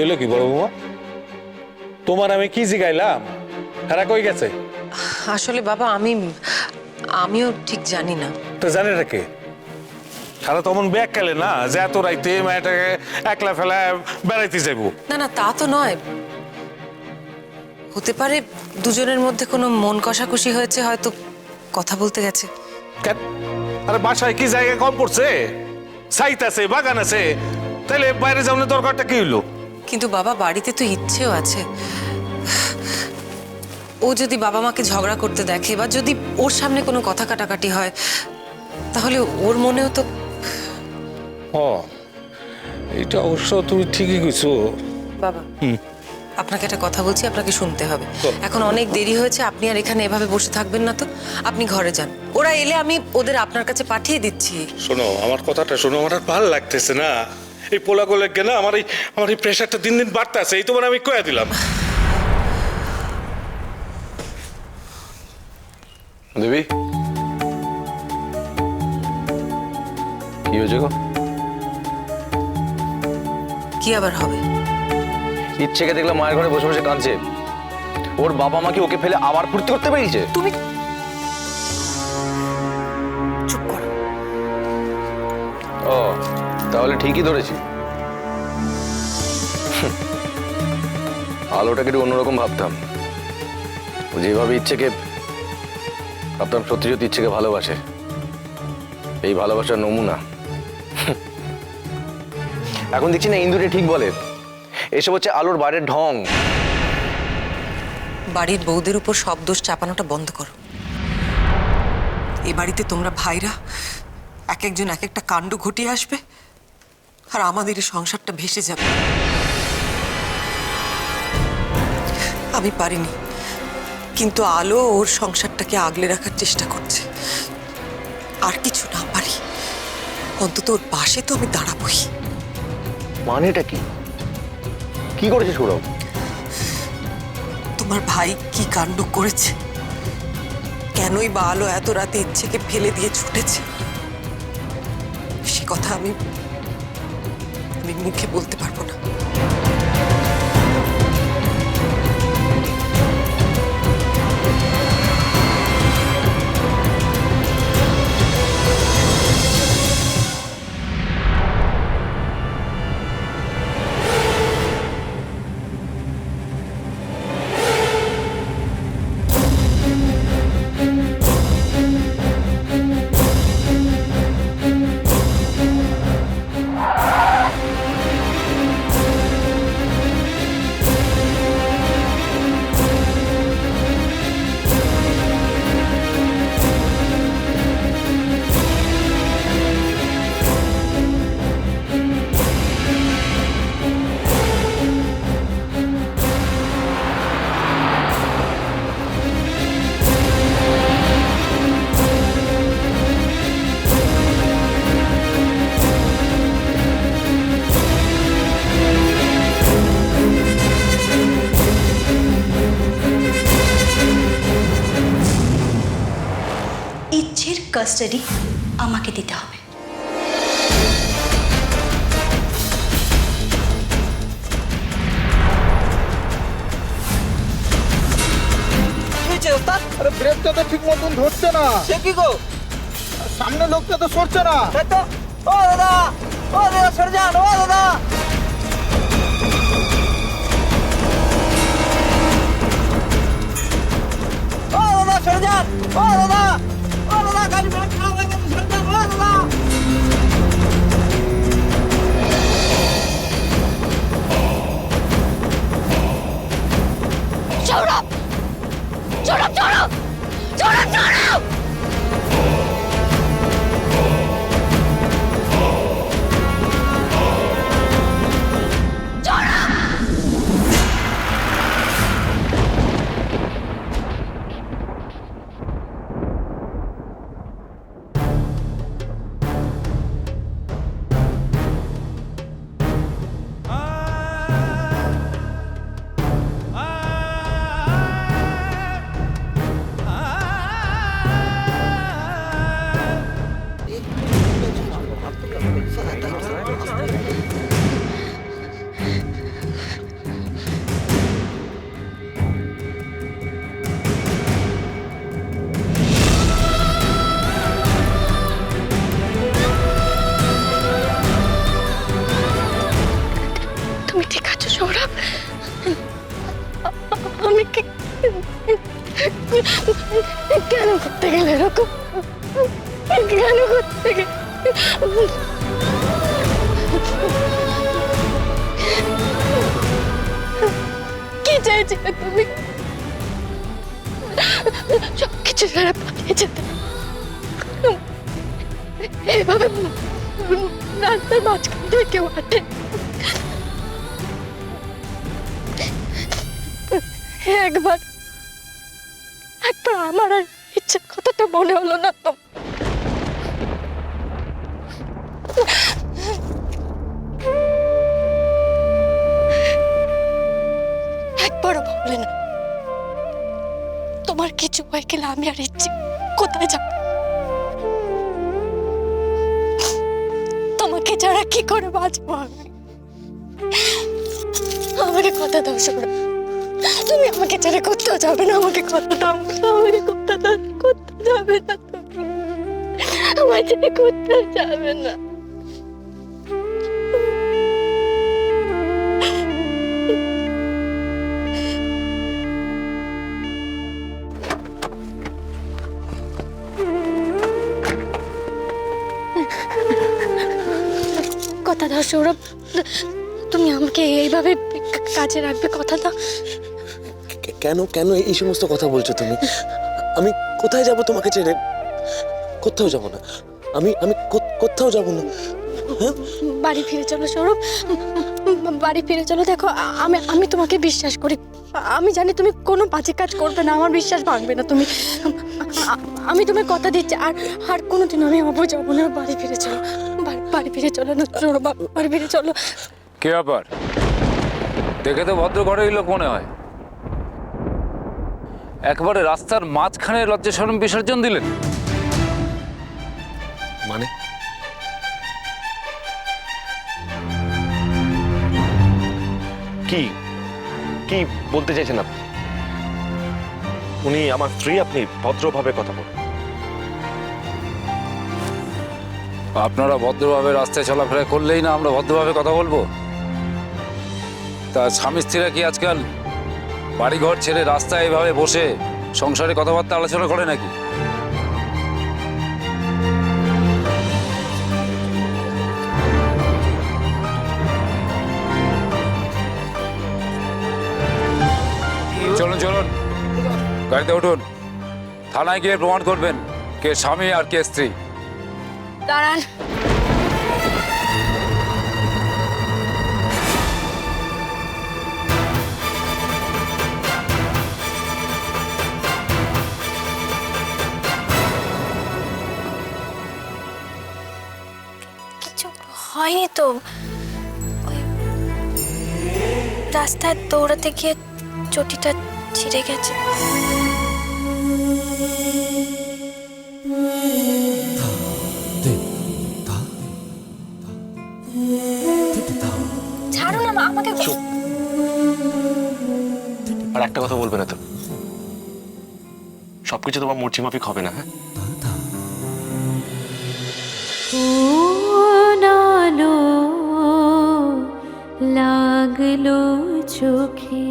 হইলো কি বড় বৌমা? তোমার আমি কি জিগাইলাম? হেরা কই গেছে? আসলে বাবা আমিও ঠিক জানি না। তো জানে না কে? তারা তো অমন ব্যাগ খেলে না যে এত রাইতে মেয়েটাকে একলা ফেলা বেড়াইতে যাইব। না না, তা তো নয়। হতে পারে দুজনের মধ্যে কোনো মন কষাকষি হয়েছে, হয়তো কথা বলতে গেছে। কেন? আরে বাসায় কি জায়গা কম পড়ছে? সাইট আছে, বাগান আছে, তাইলে বাইরে যাওয়ার দরকারটা কি হইলো? কিন্তু বাবা, বাড়িতে তো ইচ্ছেও আছে। ও যদি বাবা মাকে ঝগড়া করতে দেখে বা যদি ওর সামনে কোনো কথা কাটাকাটি হয়, তাহলে ওর মনেও তো। ও, এটা অবশ্য তুমি ঠিকই কইছো। বাবা, আপনাকে একটা কথা বলছি, আপনাকে শুনতে হবে। বল। এখন অনেক দেরি হয়েছে, আপনি আর এখানে এভাবে বসে থাকবেন না তো। আপনি ঘরে যান, ওরা এলে আমি ওদের আপনার কাছে পাঠিয়ে দিচ্ছি। শোনো, আমার কথাটা শোনো, আমার আর ভালো লাগতেছে না। এই পোলাগুলো না আমার এই প্রেশারটা দিন দিন বাড়তে আছে, এই তোমার আমি কয়ে দিলাম। দেবী, কি হয়েছে গো? কি আবার হবে? ইচ্ছেকে দেখলাম মায়ের ঘরে বসে বসে কাঁদছে। ওর বাবা মা কি ওকে ফেলে আবার ফুর্তি করতে পেরেছে? তুমি চুপ করো। ও, তাহলে ঠিকই ধরেছি। আলোটাকে একটু অন্যরকম ভাবতাম। ও যেভাবে ইচ্ছেকে ভাবতাম সত্যি সত্যি ইচ্ছেকে ভালোবাসে, এই ভালোবাসার নমুনা। এখন দেখছি না ইন্দুরে ঠিক বলে, এসব হচ্ছে আলোর বাইরের ঢং। বাড়ির বউদের উপর সব দোষ চাপানোটা বন্ধ করো। এ বাড়িতে তোমরা ভাইরা এক একজন এক একটা কাণ্ড ঘটিয়ে আসবে, আর আমাদের এই সংসারটা ভেসে যাবে। আমি পারিনি, কিন্তু আলো ওর সংসারটাকে আগলে রাখার চেষ্টা করছে। আর কিছু না পারি, অন্তত ওর পাশে তো আমি দাঁড়াবই। মানেটা কি? কি করেছে সৌরভ? তোমার ভাই কি কাণ্ড করেছে, কেনই বা আলো এত রাতে ইচ্ছেকে ফেলে দিয়ে ছুটেছে, সে কথা আমি মুখে বলতে পারবো না। ইচ্ছের কাস্টাডি আমাকে দিতে হবে। আরে ব্রেকটা তো ঠিক মতন ধরছে না। সে কি গো? সামনে লোকটা তো সরছে না। তাই তো। ও দাদা, ও দাদা সরে যান, ও দাদা। ও দাদা সরে যান, ও দাদা, ও দাদা গাড়ি ব্রেক খারাপ হয়ে গেছে, সরে যান, ও দাদা। সৌরভ, সৌরভ, সৌরভ, সৌরভ, সৌরভ! কেন করতে গেলে এরকম? কেন করতে গেলে? কি চাইছিলে তুমি? সবকিছু ফেরা পালিয়ে যেতে, এভাবে রাস্তার মাঝখান দিয়ে কেউ হাঁটে? একবার একবার আমার আর ইচ্ছের কথাটা মনে হলো না তো? একবারও ভাবলে না তোমার কিছু হয়ে গেলে আমি আর ইচ্ছে কোথায় যাব? তোমাকে ছাড়া কি করে বাঁচবো আমি? আমাকে কথা দাও সৌরভ, তুমি আমাকে ছেড়ে কোথাও যাবে না। আমাকে কথা দাও, আমাকে কথা দাও, কোথাও যাবে না তুমি, আমার ছেড়ে কোথাও যাবে না। কথা দাও সৌরভ, তুমি আমাকে এইভাবে কাজে রাখবে, কথা দাও। কেন কেন এই সমস্ত কথা বলছো তুমি? আমি কোথায় যাব তোমাকে ছেড়ে? কোথাও যাব না, আমি আমি কোথাও যাব না। হ্যাঁ, বাড়ি ফিরে চলো সৌরভ, বাড়ি ফিরে চলো। দেখো আমি তোমাকে বিশ্বাস করি, আমি জানি তুমি কোনো বাজে কাজ করবে না, আমার বিশ্বাস ভাঙবে না তুমি। আমি তোমায় কথা দিচ্ছি, আর কোনোদিন আমি অবো যাবো না। বাড়ি ফিরে চলো, বাড়ি ফিরে চলো না সৌরভ, বাড়ি ফিরে চলো। কে ব্যাপার? দেখে তো ভদ্র ঘরের লোক মনে হয়, একবারে রাস্তার মাঝখানে লজ্জা শরম বিসর্জন দিলেন। মানে কি কি বলতে চাইছেন আপনি? উনি আমার স্ত্রী, আপনি ভদ্রভাবে কথা বলুন। আপনারা ভদ্রভাবে রাস্তায় চলাফেরা করলেই না আমরা ভদ্রভাবে কথা বলবো? তা স্বামী স্ত্রীরা কি আজকাল বাড়িঘর ছেড়ে রাস্তায় এইভাবে বসে সংসারে কথাবার্তা আলোচনা করে নাকি? চলুন চলুন, গাড়িতে উঠুন, থানায় গিয়ে প্রমাণ করবেন কে স্বামী আর কে স্ত্রী। দাঁড়ান, কিছু হয়নি তো, ওই রাস্তায় দৌড়াতে গিয়ে চটিটা ছিঁড়ে গেছে। ছাড়ো না আমাকে। আর একটা কথা বলবে না তো? সবকিছু তোমার মর্জি মাফিক হবে না। হ্যাঁ, লাগলো চোখে